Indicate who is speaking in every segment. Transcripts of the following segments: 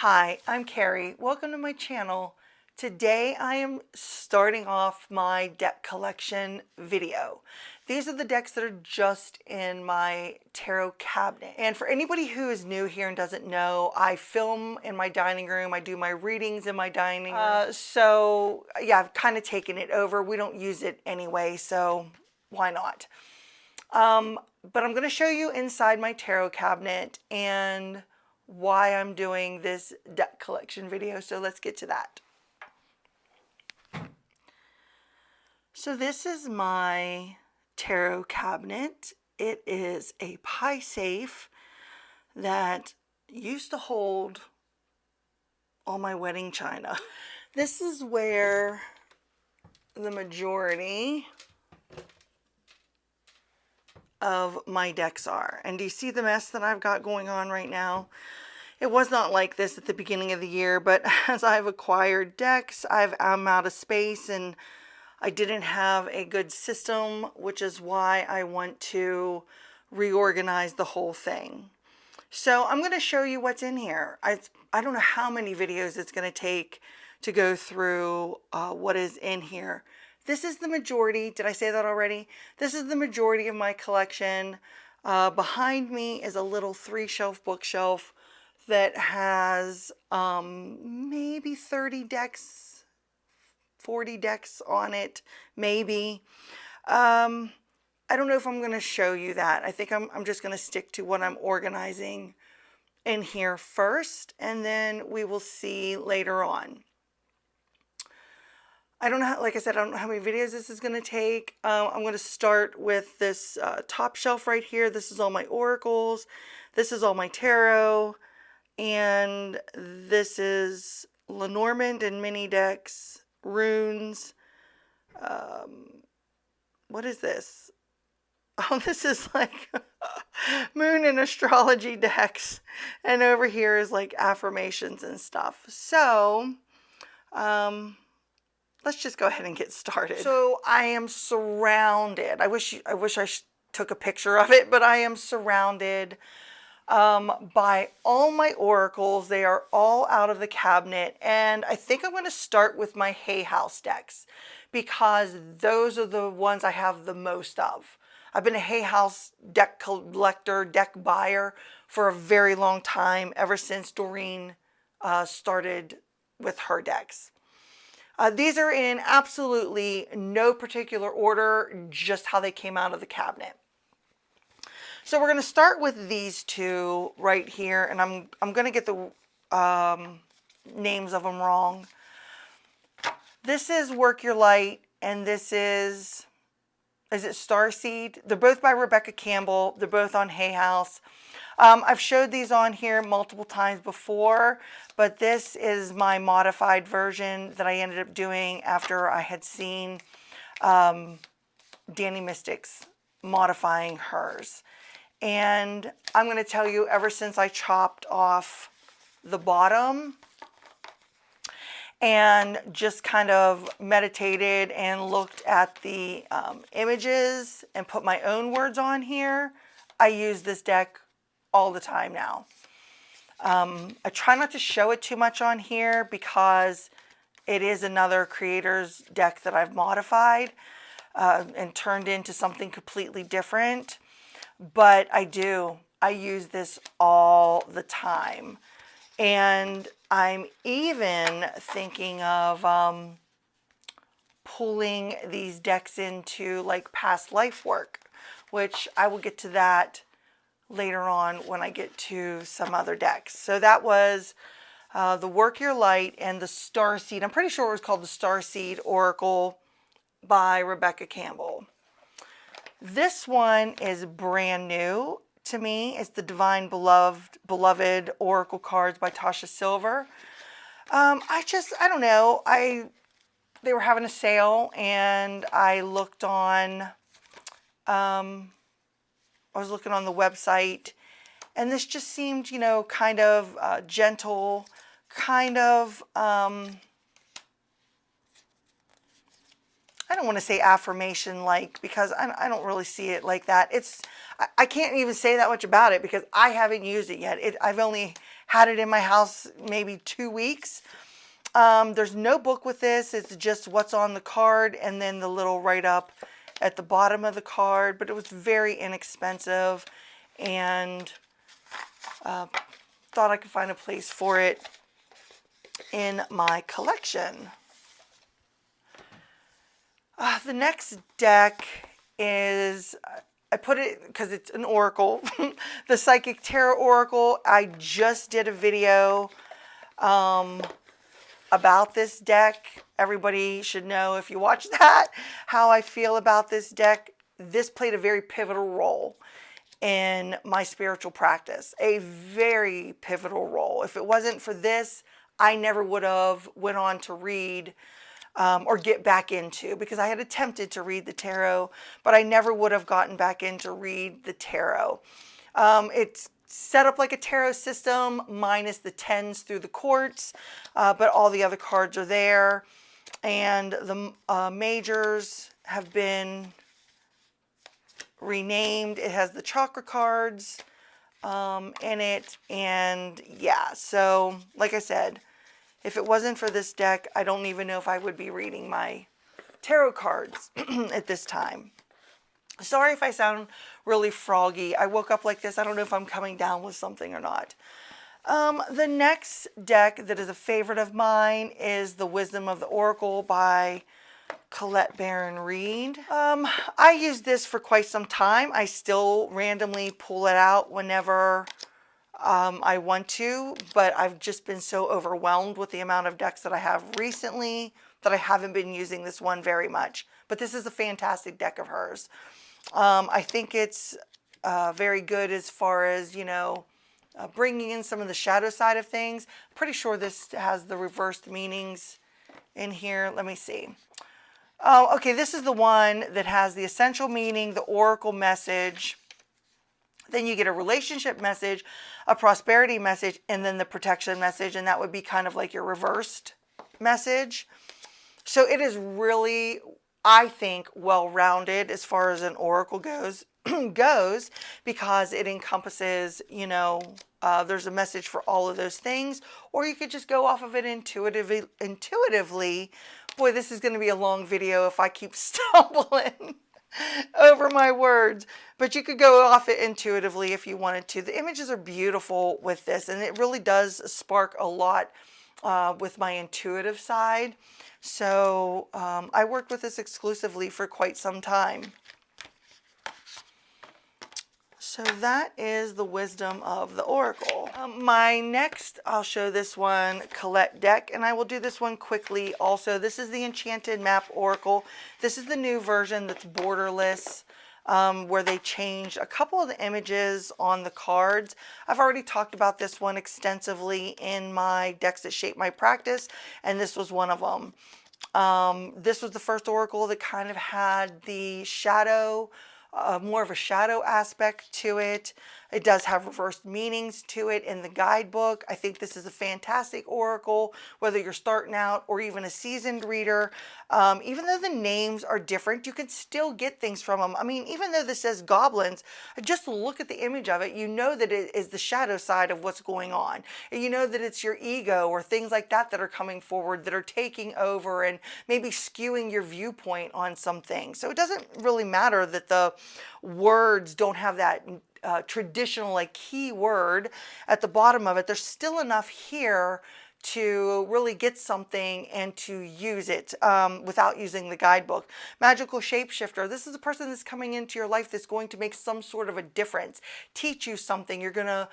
Speaker 1: Hi, I'm Carrie. Welcome to my channel. Today I am starting off my deck collection video. These are the decks that are just in my tarot cabinet. And for anybody who is new here and doesn't know, I film in my dining room. I do my readings in my dining room. So yeah, I've kind of taken it over. We don't use it anyway, so why not? But I'm going to show you inside my tarot cabinet and why I'm doing this deck collection video. So let's get to that. So this is my tarot cabinet. It is a pie safe that used to hold all my wedding china. This is where the majority of my decks are. And do you see the mess that I've got going on right now? It was not like this at the beginning of the year, but as I've acquired decks, I'm out of space and I didn't have a good system, which is why I want to reorganize the whole thing. So I'm going to show you what's in here. I don't know how many videos it's going to take to go through what is in here. This is the majority. Did I say that already? This is the majority of my collection. Behind me is a little 3-shelf bookshelf that has maybe 30 decks, 40 decks on it, maybe. I don't know if I'm going to show you that. I think I'm just going to stick to what I'm organizing in here first, and then we will see later on. I don't know, like I said, I don't know how many videos this is going to take. I'm going to start with this top shelf right here. This is all my oracles. This is all my tarot. And this is Lenormand and mini decks, runes. What is this? Oh, this is like moon and astrology decks. And over here is like affirmations and stuff. So, let's just go ahead and get started. So I am surrounded. I wish I took a picture of it, but I am surrounded by all my oracles. They are all out of the cabinet, and I think I'm going to start with my Hay House decks because those are the ones I have the most of. I've been a Hay House deck collector, deck buyer for a very long time, ever since Doreen started with her decks. These are in absolutely no particular order, just how they came out of the cabinet. So we're going to start with these two right here, and I'm going to get the names of them wrong. This is Work Your Light, and this is it Starseed? They're both by Rebecca Campbell. They're both on Hay House. I've showed these on here multiple times before, but this is my modified version that I ended up doing after I had seen Danny Mystic's modifying hers. And I'm going to tell you, ever since I chopped off the bottom and just kind of meditated and looked at the images and put my own words on here, I use this deck all the time now. I try not to show it too much on here because it is another creator's deck that I've modified and turned into something completely different. But I use this all the time. And I'm even thinking of pulling these decks into like past life work, which I will get to that later on when I get to some other decks. So that was the Work Your Light and the Starseed. I'm pretty sure it was called the Starseed Oracle by Rebecca Campbell. This one is brand new to me. It's the Divine Beloved Oracle cards by Tasha Silver. I don't know. They were having a sale, and I looked on. I was looking on the website, and this just seemed, you know, kind of gentle, kind of. I don't want to say affirmation like, because I don't really see it like that. I can't even say that much about it because I haven't used it yet. I've only had it in my house maybe 2 weeks. There's no book with this. It's just what's on the card and then the little write-up at the bottom of the card. But it was very inexpensive, and thought I could find a place for it in my collection. The next deck is, I put it because it's an oracle, the Psychic Tarot Oracle. I just did a video about this deck. Everybody should know, if you watch that, how I feel about this deck. This played a very pivotal role in my spiritual practice, a very pivotal role. If it wasn't for this, I never would have went on to read or get back into, because I had attempted to read the tarot, but I never would have gotten back in to read the tarot. It's set up like a tarot system, minus the 10s through the quartz, but all the other cards are there, and the majors have been renamed. It has the chakra cards in it, and yeah, so like I said, if it wasn't for this deck, I don't even know if I would be reading my tarot cards at this time. Sorry if I sound really froggy. I woke up like this. I don't know if I'm coming down with something or not. The next deck that is a favorite of mine is the Wisdom of the Oracle by Colette Baron Reed. I used this for quite some time. I still randomly pull it out whenever I want to, but I've just been so overwhelmed with the amount of decks that I have recently that I haven't been using this one very much. But this is a fantastic deck of hers. I think it's very good as far as, you know, bringing in some of the shadow side of things. Pretty sure this has the reversed meanings in here. Let me see. Oh, okay, this is the one that has the essential meaning, the oracle message. Then you get a relationship message, a prosperity message, and then the protection message. And that would be kind of like your reversed message. So it is really, I think, well-rounded as far as an oracle goes, because it encompasses, you know, there's a message for all of those things. Or you could just go off of it intuitively. Boy, this is going to be a long video if I keep stumbling over my words, but you could go off it intuitively if you wanted to. The images are beautiful with this, and it really does spark a lot with my intuitive side. So I worked with this exclusively for quite some time. So that is the Wisdom of the Oracle. My next, I'll show this one, Colette deck, and I will do this one quickly also. This is the Enchanted Map Oracle. This is the new version that's borderless, where they changed a couple of the images on the cards. I've already talked about this one extensively in my Decks That Shape My Practice, and this was one of them. This was the first oracle that kind of had the shadow, more of a shadow aspect to it. It does have reversed meanings to it in the guidebook. I think this is a fantastic oracle, whether you're starting out or even a seasoned reader. Even though the names are different, you can still get things from them. I mean, even though this says goblins, just look at the image of it. You know that it is the shadow side of what's going on. And you know that it's your ego or things like that that are coming forward, that are taking over and maybe skewing your viewpoint on some things. So it doesn't really matter that the words don't have that traditional like keyword at the bottom of it. There's still enough here to really get something and to use it without using the guidebook. Magical shapeshifter. This is a person that's coming into your life that's going to make some sort of a difference, teach you something. You're going to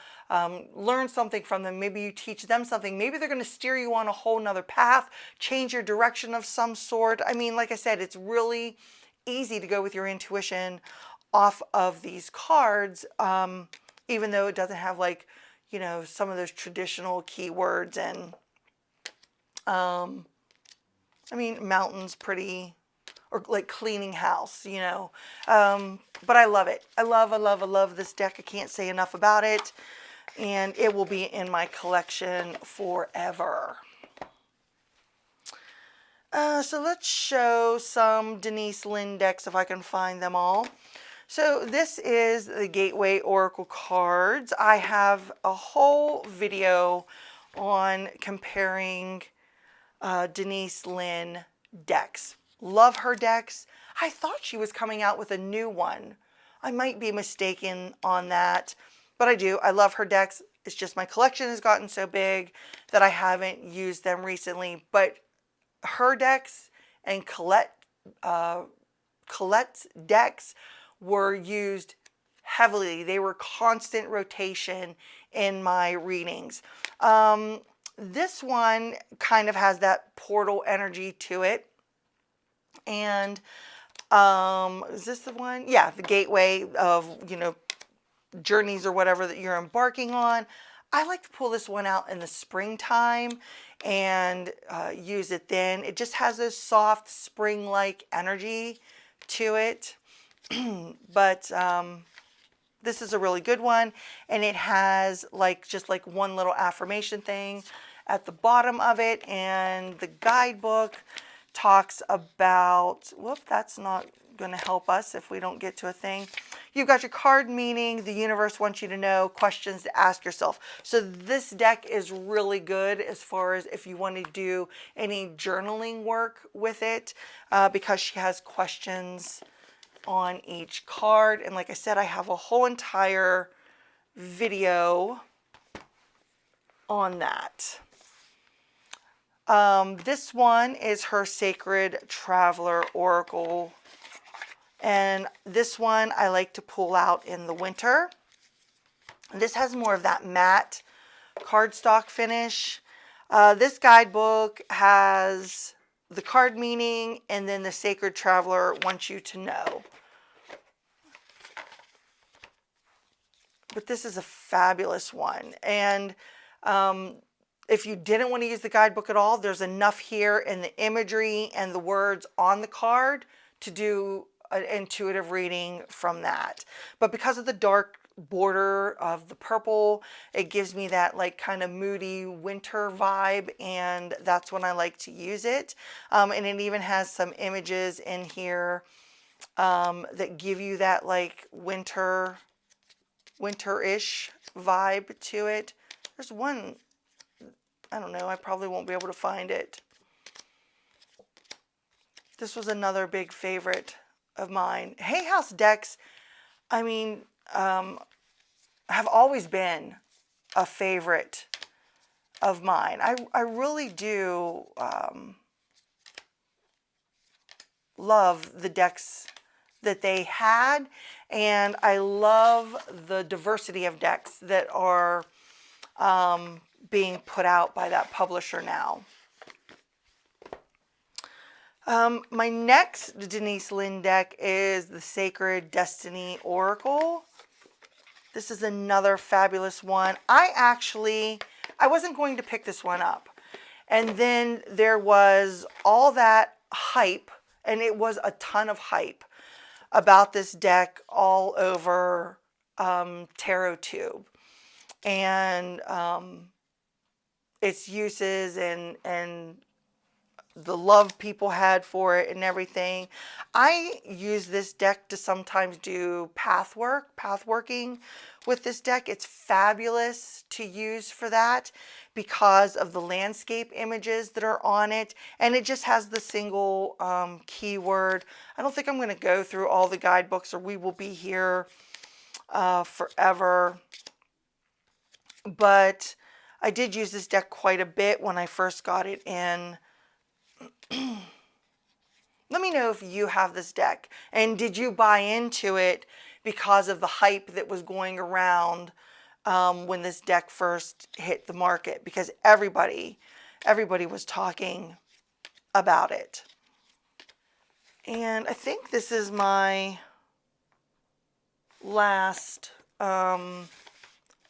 Speaker 1: learn something from them. Maybe you teach them something. Maybe they're going to steer you on a whole nother path, change your direction of some sort. I mean, like I said, it's really easy to go with your intuition off of these cards, even though it doesn't have, like, you know, some of those traditional keywords. And I mean, mountains pretty, or like cleaning house, you know. But I love it. I love this deck. I can't say enough about it, and it will be in my collection forever. So let's show some Denise Linn decks if I can find them all. So this is the Gateway Oracle cards. I have a whole video on comparing Denise Linn decks. Love her decks. I thought she was coming out with a new one. I might be mistaken on that, but I do. I love her decks. It's just my collection has gotten so big that I haven't used them recently. But her decks and Colette's decks were used heavily. They were constant rotation in my readings. This one kind of has that portal energy to it. And is this the one? Yeah, the gateway of, you know, journeys or whatever that you're embarking on. I like to pull this one out in the springtime and use it then. It just has this soft spring-like energy to it. But this is a really good one, and it has just like one little affirmation thing at the bottom of it, and the guidebook talks about, whoop, that's not going to help us if we don't get to a thing. You've got your card meaning, the universe wants you to know, questions to ask yourself. So this deck is really good as far as if you want to do any journaling work with it, because she has questions on each card. And like I said, I have a whole entire video on that. This one is her Sacred Traveler Oracle. And this one I like to pull out in the winter. This has more of that matte cardstock finish. This guidebook has the card meaning, and then the Sacred Traveler wants you to know. But this is a fabulous one. And if you didn't want to use the guidebook at all, there's enough here in the imagery and the words on the card to do an intuitive reading from that. But because of the dark border of the purple, it gives me that like kind of moody winter vibe, and that's when I like to use it. And it even has some images in here that give you that like winterish vibe to it. There's one, I don't know, I probably won't be able to find it. This was another big favorite of mine. Hay House decks, I mean, have always been a favorite of mine. I really do love the decks that they had, and I love the diversity of decks that are being put out by that publisher now. My next Denise Linn deck is the Sacred Destiny Oracle. This is another fabulous one. I wasn't going to pick this one up. And then there was all that hype, and it was a ton of hype about this deck all over TarotTube. And its uses and the love people had for it and everything. I use this deck to sometimes do pathworking with this deck. It's fabulous to use for that because of the landscape images that are on it, and it just has the single keyword. I don't think I'm going to go through all the guidebooks, or we will be here forever. But I did use this deck quite a bit when I first got it in. Let me know if you have this deck, and did you buy into it because of the hype that was going around when this deck first hit the market, because everybody was talking about it. And I think this is my last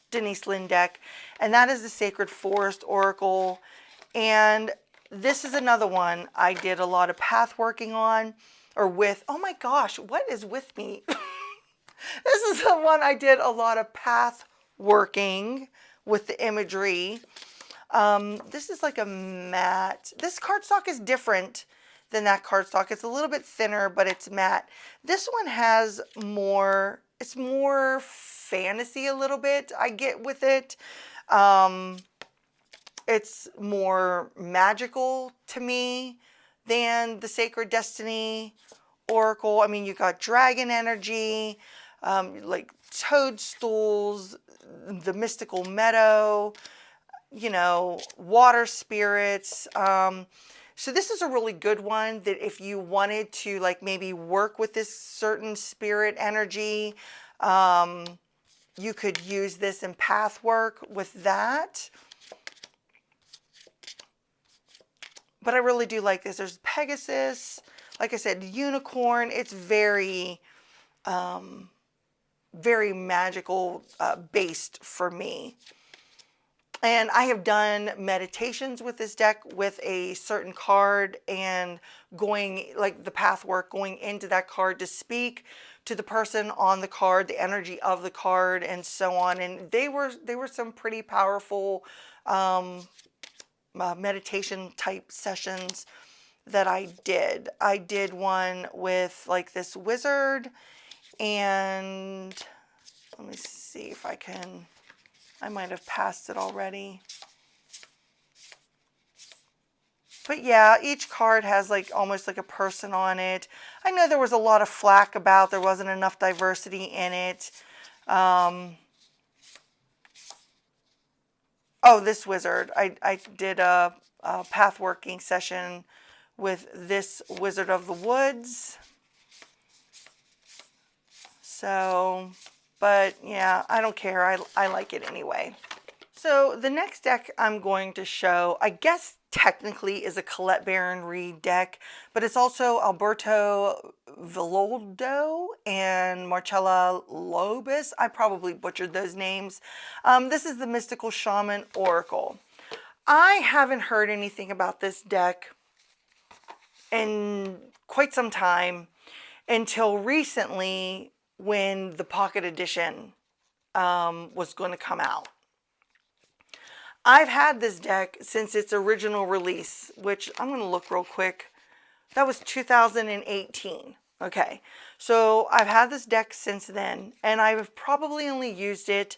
Speaker 1: Denise Linn deck, and that is the Sacred Forest Oracle. And this is another one I did a lot of path working on, or with. Oh my gosh, what is with me? This is the one I did a lot of path working with the imagery. This is like a matte. This cardstock is different than that cardstock. It's a little bit thinner, but it's matte. This one has more, it's more fantasy a little bit, I get with it. It's more magical to me than the Sacred Destiny Oracle. I mean, you got dragon energy, like toadstools, the mystical meadow, you know, water spirits. So this is a really good one that if you wanted to like maybe work with this certain spirit energy, you could use this in path work with that. But I really do like this. There's Pegasus, like I said, unicorn. It's very, very magical based for me. And I have done meditations with this deck with a certain card and going, like the path work, going into that card to speak to the person on the card, the energy of the card, and so on. And they were some pretty powerful meditation type sessions that I did. I did one with like this wizard, and let me see if I can, I might have passed it already. But yeah, each card has like almost like a person on it. I know there was a lot of flack about there wasn't enough diversity in it. Oh, this wizard. I did a path working session with this Wizard of the Woods. So, but yeah, I don't care. I like it anyway. So the next deck I'm going to show, I guess technically is a Colette Baron Reed deck, but it's also Alberto Villoldo and Marcella Lobis. I probably butchered those names. This is the Mystical Shaman Oracle. I haven't heard anything about this deck in quite some time until recently when the Pocket Edition was going to come out. I've had this deck since its original release, which I'm going to look real quick. That was 2018. Okay, so I've had this deck since then, and I've probably only used it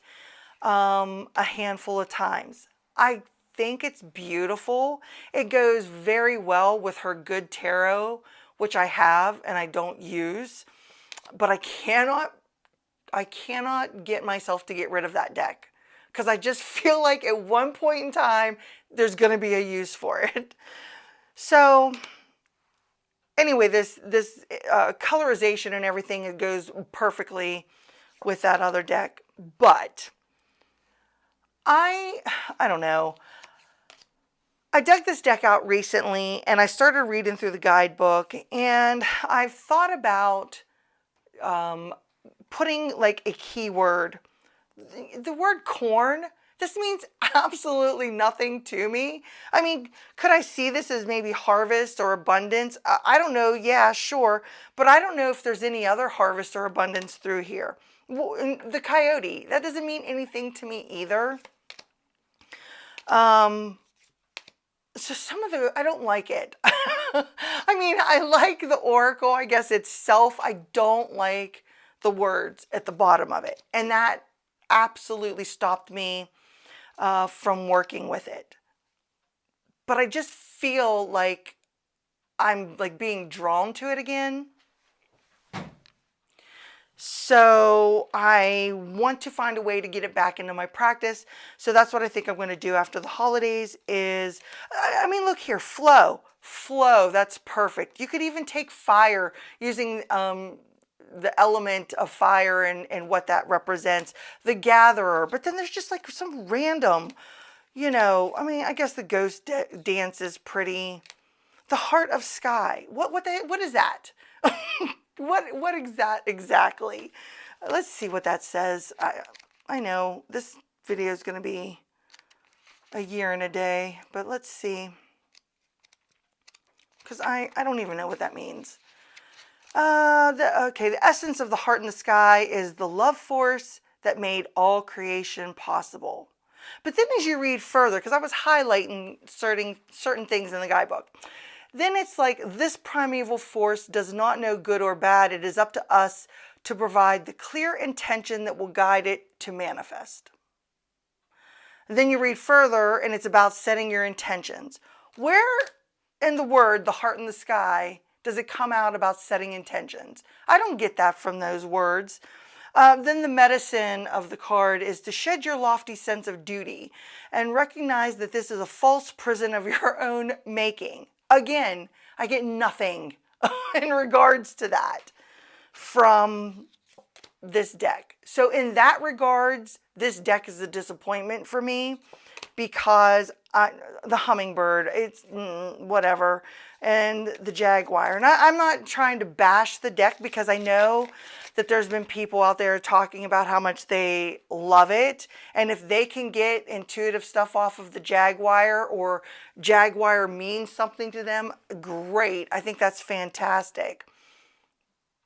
Speaker 1: a handful of times. I think it's beautiful. It goes very well with her Good Tarot, which I have and I don't use, but I cannot get myself to get rid of that deck, because I just feel like at one point in time, there's going to be a use for it. So anyway, this colorization and everything, it goes perfectly with that other deck. But I don't know. I dug this deck out recently and I started reading through the guidebook, and I've thought about putting like a keyword. The word corn, this means absolutely nothing to me. I mean, could I see this as maybe harvest or abundance? I don't know. Yeah, sure. But I don't know if there's any other harvest or abundance through here. The coyote, that doesn't mean anything to me either. So some of the, I don't like it. I mean, I like the Oracle, I guess itself. I don't like the words at the bottom of it. And that absolutely stopped me from working with it. But I just feel like I'm like being drawn to it again. So I want to find a way to get it back into my practice. So that's what I think I'm going to do after the holidays is, I mean, look here, flow, that's perfect. You could even take fire using the element of fire and what that represents, the gatherer. But then there's just like some random, you know, I mean, I guess the ghost dance is pretty. The heart of sky. What is that? what exactly? Let's see what that says. I know this video is going to be a year and a day, but let's see. Because I don't even know what that means. The essence of the heart in the sky is the love force that made all creation possible. But then as you read further, because I was highlighting certain things in the guidebook, then it's like this primeval force does not know good or bad. It is up to us to provide the clear intention that will guide it to manifest. Then you read further and it's about setting your intentions. Where in the word, the heart in the sky, does it come out about setting intentions? I don't get that from those words. Then the medicine of the card is to shed your lofty sense of duty and recognize that this is a false prison of your own making. Again, I get nothing in regards to that from this deck. So in that regards, this deck is a disappointment for me because the hummingbird, it's whatever, and the jaguar. And I'm not trying to bash the deck because I know that there's been people out there talking about how much they love it. And if they can get intuitive stuff off of the jaguar, or jaguar means something to them, great. I think that's fantastic.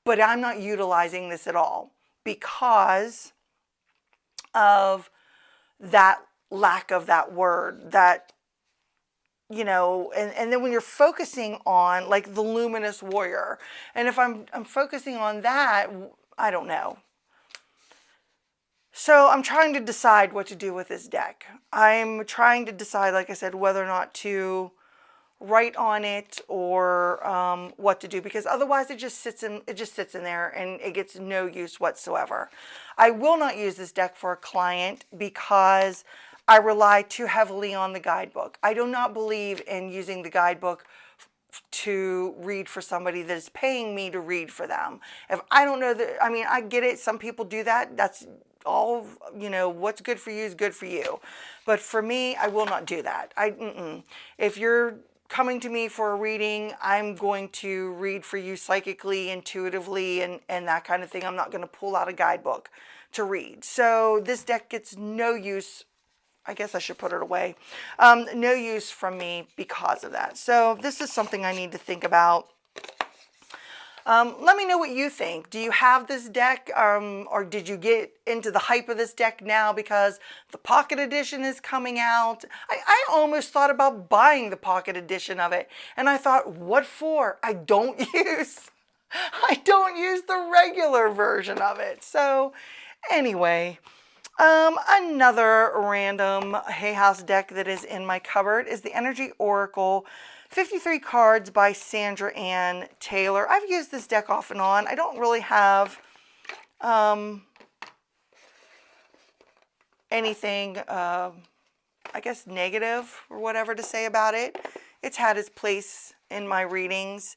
Speaker 1: But I'm not utilizing this at all because of that lack of that word, that, you know, and then when you're focusing on like the luminous warrior, and if I'm focusing on that, I don't know. So I'm trying to decide what to do with this deck. I'm trying to decide, like I said, whether or not to write on it or what to do, because otherwise it just sits in there and it gets no use whatsoever. I will not use this deck for a client because I rely too heavily on the guidebook. I do not believe in using the guidebook to read for somebody that is paying me to read for them. If I don't know that, I mean, I get it. Some people do that. That's all, you know, what's good for you is good for you. But for me, I will not do that. If you're coming to me for a reading, I'm going to read for you psychically, intuitively, and that kind of thing. I'm not going to pull out a guidebook to read. So this deck gets no use. I guess I should put it away. No use from me because of that. So this is something I need to think about. Let me know what you think. Do you have this deck, or did you get into the hype of this deck now because the pocket edition is coming out? I almost thought about buying the pocket edition of it, and I thought, what for? I don't use the regular version of it. So anyway, another random Hay House deck that is in my cupboard is the Energy Oracle, 53 cards by Sandra Ann Taylor. I've used this deck off and on. I don't really have anything, I guess, negative or whatever to say about it. It's had its place in my readings.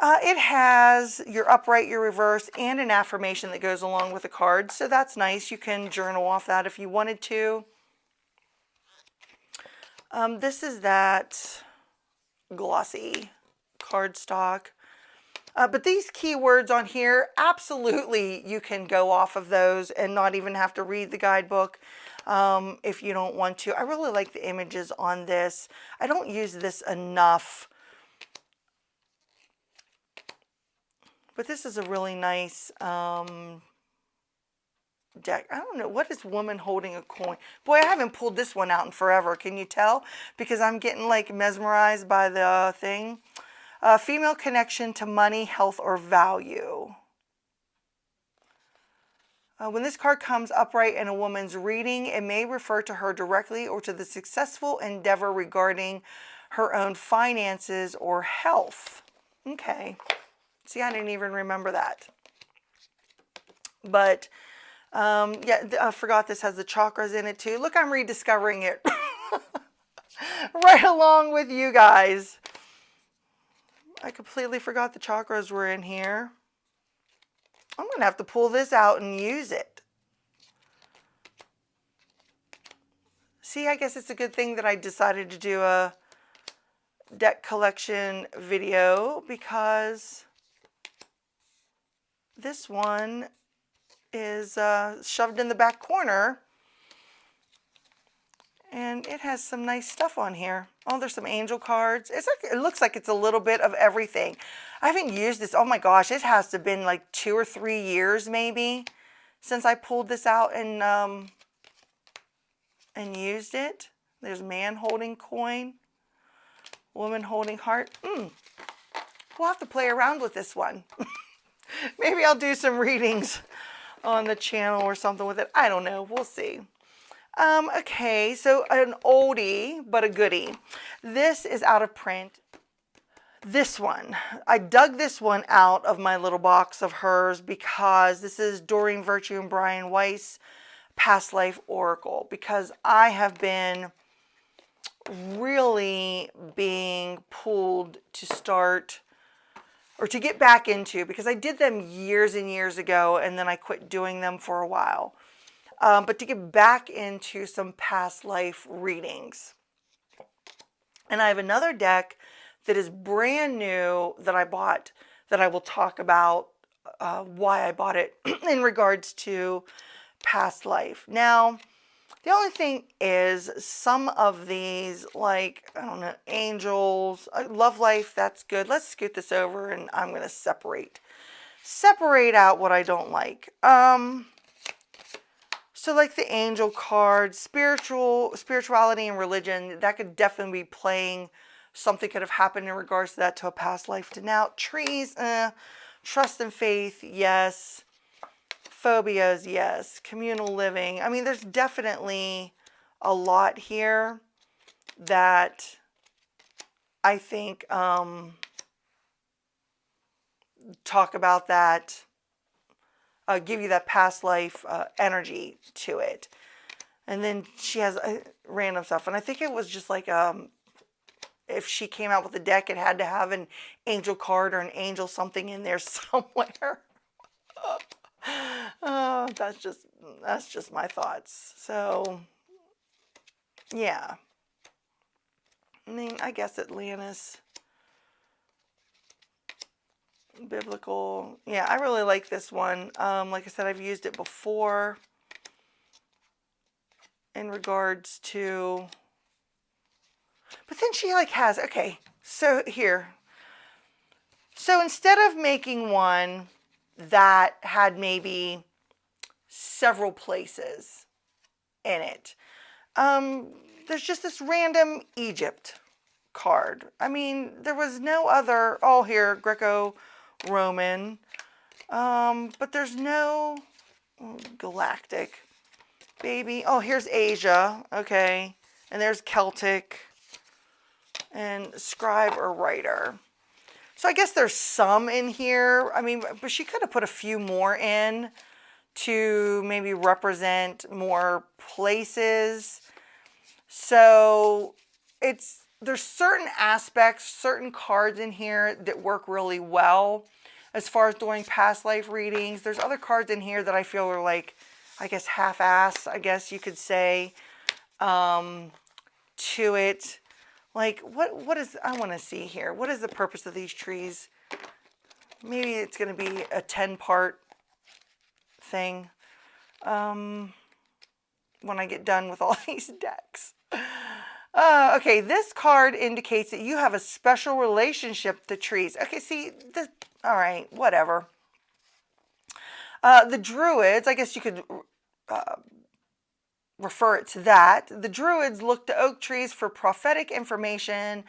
Speaker 1: It has your upright, your reverse, and an affirmation that goes along with the cards. So that's nice. You can journal off that if you wanted to. This is that glossy cardstock. But these keywords on here, absolutely you can go off of those and not even have to read the guidebook if you don't want to. I really like the images on this. I don't use this enough. But this is a really nice deck. I don't know. What is woman holding a coin? Boy, I haven't pulled this one out in forever. Can you tell? Because I'm getting like mesmerized by the thing. Female connection to money, health, or value. When this card comes upright in a woman's reading, it may refer to her directly or to the successful endeavor regarding her own finances or health. Okay. See, I didn't even remember that. But, yeah, I forgot this has the chakras in it too. Look, I'm rediscovering it right along with you guys. I completely forgot the chakras were in here. I'm going to have to pull this out and use it. See, I guess it's a good thing that I decided to do a deck collection video, because this one is shoved in the back corner, and it has some nice stuff on here. Oh, there's some angel cards. It's like, it looks like it's a little bit of everything. I haven't used this. Oh my gosh, it has to have been like 2 or 3 years maybe since I pulled this out and used it. There's man holding coin. Woman holding heart. We'll have to play around with this one. Maybe I'll do some readings on the channel or something with it. I don't know. We'll see. Okay, so an oldie, but a goodie. This is out of print. This one, I dug this one out of my little box of hers because this is Doreen Virtue and Brian Weiss, Past Life Oracle, because I have been really being pulled to start or to get back into, because I did them years and years ago and then I quit doing them for a while. But to get back into some past life readings. And I have another deck that is brand new that I bought that I will talk about why I bought it in regards to past life. Now, the only thing is some of these, like, I don't know, angels, love life, that's good. Let's scoot this over and I'm going to separate out what I don't like. So like the angel card, spirituality and religion, that could definitely be playing. Something could have happened in regards to that, to a past life to now. Trees, trust and faith, yes. Phobias, yes. Communal living. I mean, there's definitely a lot here that I think talk about that, give you that past life energy to it. And then she has random stuff. And I think it was just like, if she came out with a deck, it had to have an angel card or an angel something in there somewhere. Oh, that's just my thoughts. So, yeah. I mean, I guess Atlantis. Biblical. Yeah, I really like this one. Like I said, I've used it before in regards to, but then she like has, okay, so here. So instead of making one that had maybe several places in it, there's just this random Egypt card. I mean, there was no other, oh, here, Greco-Roman, but there's no galactic, baby. Oh, here's Asia, okay, and there's Celtic, and scribe or writer. So I guess there's some in here. I mean, but she could have put a few more in to maybe represent more places. So there's certain aspects, certain cards in here that work really well as far as doing past life readings. There's other cards in here that I feel are like, I guess, half-ass, I guess you could say, to it. Like, what is, I want to see here. What is the purpose of these trees? Maybe it's going to be a 10-part thing when I get done with all these decks. Okay, this card indicates that you have a special relationship to trees. Okay, see, all right, whatever. The Druids, I guess you could refer it to that. The Druids looked to oak trees for prophetic information,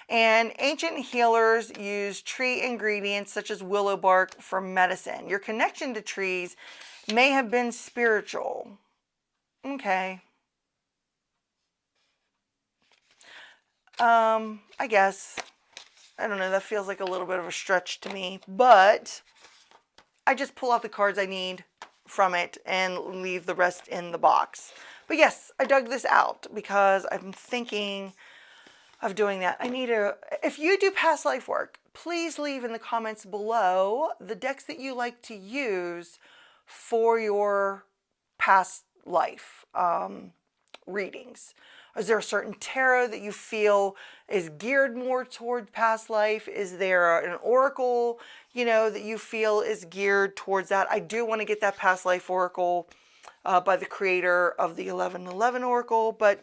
Speaker 1: and ancient healers used tree ingredients such as willow bark for medicine. Your connection to trees may have been spiritual. Okay. I guess. I don't know, that feels like a little bit of a stretch to me, but I just pull out the cards I need from it and leave the rest in the box. But yes, I dug this out because I'm thinking of doing that. If you do past life work, please leave in the comments below the decks that you like to use for your past life readings. Is there a certain tarot that you feel is geared more toward past life? Is there an oracle, that you feel is geared towards that? I do want to get that past life oracle by the creator of the 1111 Oracle, but,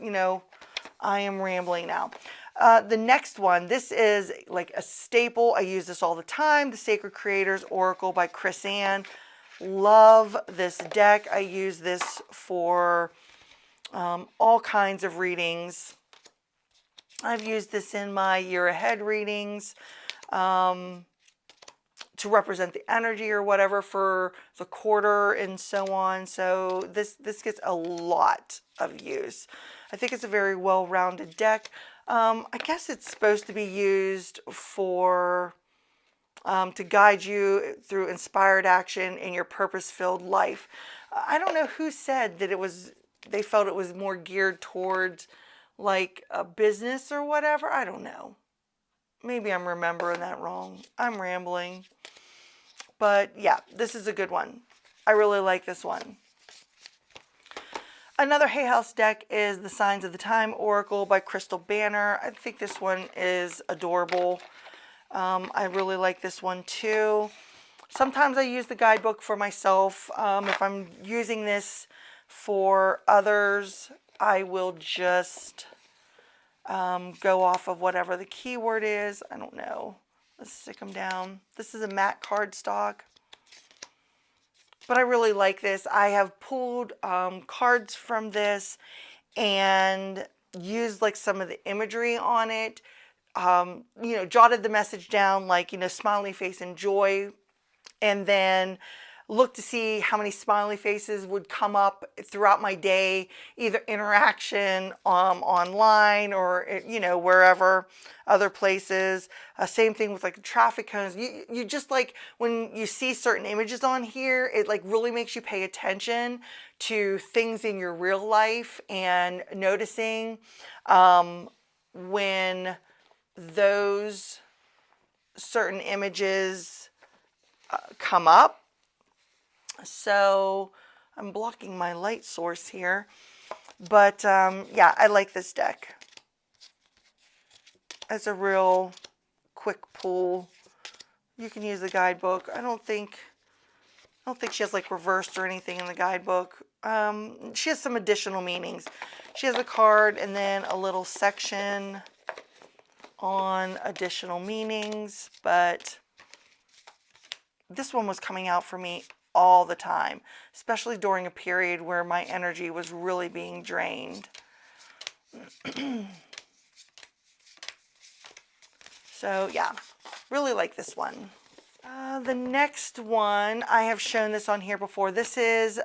Speaker 1: I am rambling now. The next one, this is like a staple. I use this all the time. The Sacred Creators Oracle by Chris Ann. Love this deck. I use this for all kinds of readings. I've used this in my year ahead readings to represent the energy or whatever for the quarter and so on. So this gets a lot of use. I think it's a very well-rounded deck. I guess it's supposed to be used for to guide you through inspired action in your purpose-filled life. I don't know who said that they felt it was more geared towards like a business or whatever. I don't know. Maybe I'm remembering that wrong. I'm rambling. But yeah, this is a good one. I really like this one. Another Hay House deck is the Signs of the Time Oracle by Crystal Banner. I think this one is adorable. I really like this one too. Sometimes I use the guidebook for myself. If I'm using this for others, I will just go off of whatever the keyword is. I don't know. Let's stick them down. This is a matte cardstock. But I really like this. I have pulled cards from this and used like some of the imagery on it. You know, jotted the message down like, you know, smiley face and joy. And then look to see how many smiley faces would come up throughout my day, either interaction online or, you know, wherever, other places. Same thing with like traffic cones. You just like, when you see certain images on here, it like really makes you pay attention to things in your real life and noticing when those certain images come up. So I'm blocking my light source here, but yeah, I like this deck. It's a real quick pull. You can use the guidebook. I don't think she has like reversed or anything in the guidebook. She has some additional meanings. She has a card and then a little section on additional meanings, but this one was coming out for me all the time, especially during a period where my energy was really being drained. So yeah, really like this one. The next one, I have shown this on here before. This is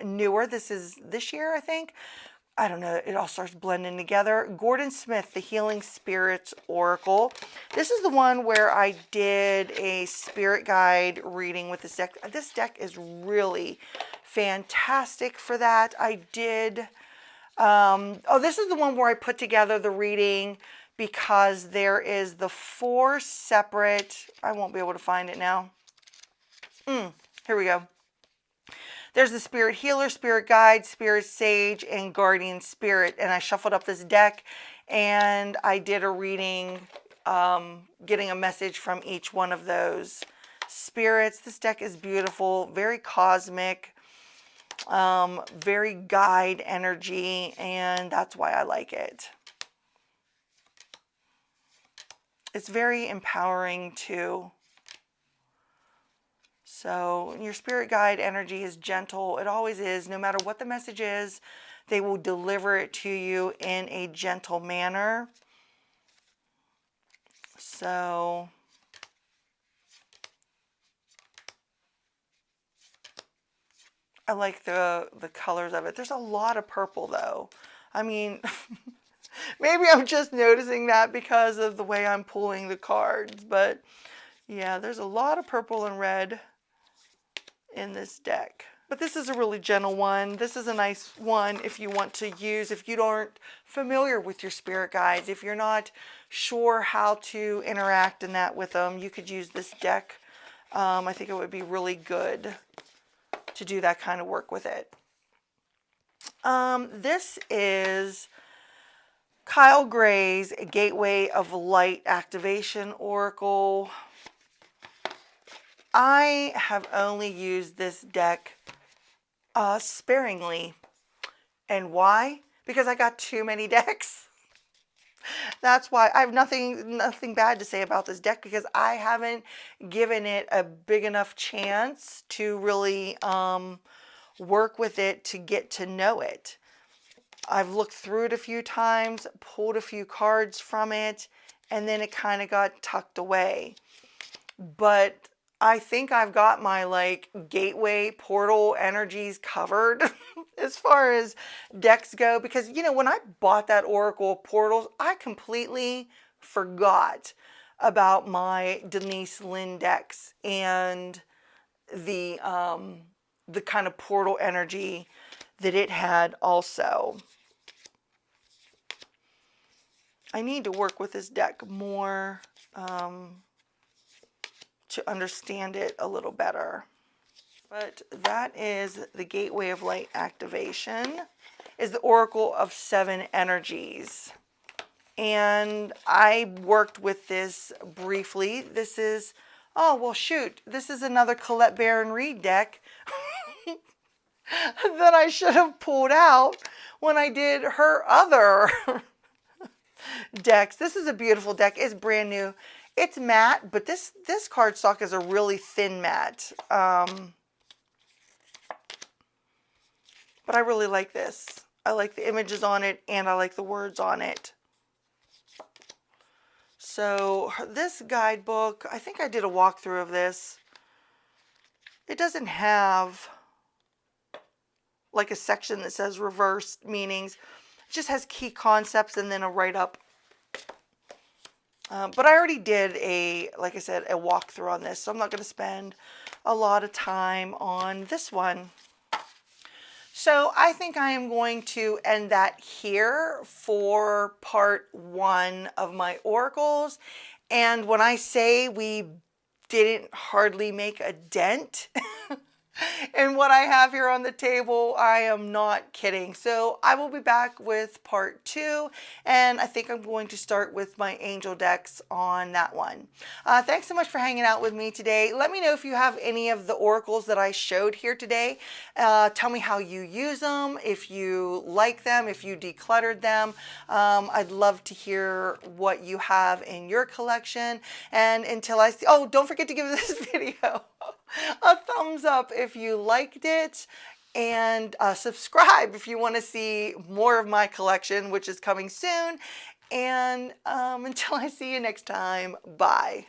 Speaker 1: newer. This is this year, I think. I don't know, it all starts blending together. Gordon Smith, the Healing Spirits Oracle. This is the one where I did a spirit guide reading with this deck. This deck is really fantastic for that. I did, oh, this is the one where I put together the reading because there is the 4 separate, I won't be able to find it now. Here we go. There's the Spirit Healer, Spirit Guide, Spirit Sage, and Guardian Spirit. And I shuffled up this deck and I did a reading, getting a message from each one of those spirits. This deck is beautiful, very cosmic, very guide energy, and that's why I like it. It's very empowering too. So your spirit guide energy is gentle. It always is. No matter what the message is, they will deliver it to you in a gentle manner. So I like the colors of it. There's a lot of purple though. I mean, maybe I'm just noticing that because of the way I'm pulling the cards. But yeah, there's a lot of purple and red in this deck. But this is a really gentle one. This is a nice one if you want to use, if you aren't familiar with your spirit guides, if you're not sure how to interact in that with them, you could use this deck. I think it would be really good to do that kind of work with it. This is Kyle Gray's Gateway of Light Activation Oracle. I have only used this deck sparingly. And why? Because I got too many decks. That's why. I have nothing bad to say about this deck because I haven't given it a big enough chance to really work with it to get to know it. I've looked through it a few times, pulled a few cards from it, and then it kind of got tucked away. But I think I've got my like gateway portal energies covered as far as decks go, because you know, when I bought that Oracle Portals, I completely forgot about my Denise Lynn decks and the kind of portal energy that it had also. I need to work with this deck more to understand it a little better. But that is the Gateway of Light activation, is the Oracle of 7 Energies. And I worked with this briefly. This is, oh, well, shoot, this is another Colette Baron Reed deck that I should have pulled out when I did her other decks. This is a beautiful deck. It's brand new. It's matte, but this cardstock is a really thin matte. But I really like this. I like the images on it, and I like the words on it. So this guidebook, I think I did a walkthrough of this. It doesn't have like a section that says reversed meanings. It just has key concepts and then a write-up. But I already did like I said, a walkthrough on this, so I'm not going to spend a lot of time on this one. So I think I am going to end that here for part 1 of my oracles. And when I say we didn't hardly make a dent in what I have here on the table, I am not kidding. So I will be back with part 2, and I think I'm going to start with my angel decks on that one. Thanks so much for hanging out with me today. Let me know if you have any of the oracles that I showed here today. Tell me how you use them, if you like them, if you decluttered them. I'd love to hear what you have in your collection. And until I see, oh, don't forget to give this video a thumbs up if you liked it, and subscribe if you want to see more of my collection, which is coming soon. And until I see you next time, bye.